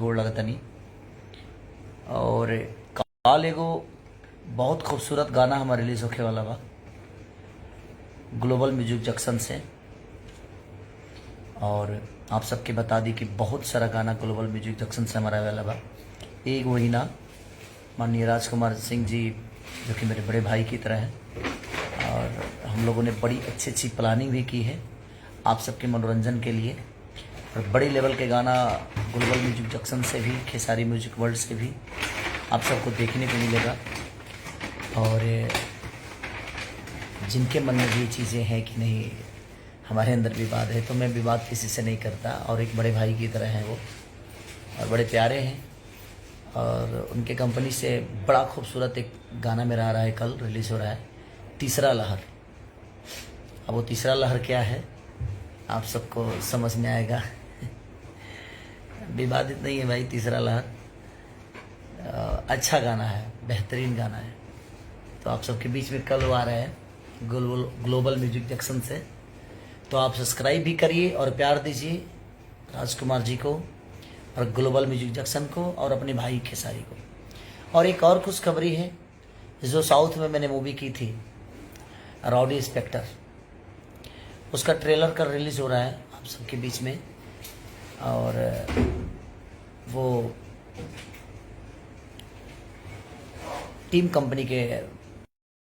गोड़ लगतनी। और काल एगो बहुत खूबसूरत गाना हमारे रिलीज होखे वाला बा ग्लोबल म्यूजिक जंक्शन से। और आप सबके बता दी कि बहुत सारा गाना ग्लोबल म्यूजिक जंक्शन से हमारा वाला बा। एक वही ना माननीय राजकुमार सिंह जी जो कि मेरे बड़े भाई की तरह हैं, और हम लोगों ने बड़ी अच्छी अच्छी प्लानिंग भी की है आप सबके मनोरंजन के लिए। और बड़ी लेवल के गाना ग्लोबल म्यूजिक जंक्शन से भी, खेसारी म्यूजिक वर्ल्ड से भी आप सबको देखने को मिलेगा। और जिनके मन में भी ये चीज़ें हैं कि नहीं हमारे अंदर विवाद है, तो मैं विवाद किसी से नहीं करता, और एक बड़े भाई की तरह हैं वो, और बड़े प्यारे हैं। और उनके कंपनी से बड़ा खूबसूरत एक गाना मेरा आ रहा है, कल रिलीज़ हो रहा है, तीसरा लहर। अब वो तीसरा लहर क्या है आप सबको समझ में आएगा। विवादित नहीं है भाई, तीसरा लहर अच्छा गाना है, बेहतरीन गाना है। तो आप सबके बीच में कल वो आ रहा है ग्लोबल म्यूजिक जंक्शन से। तो आप सब्सक्राइब भी करिए और प्यार दीजिए राजकुमार जी को और ग्लोबल म्यूजिक जंक्शन को और अपने भाई खेसारी को। और एक और खुशखबरी है, जो साउथ में मैंने मूवी की थी राउडी इंस्पेक्टर, उसका ट्रेलर कल रिलीज हो रहा है आप सबके बीच में। और वो टीम कंपनी के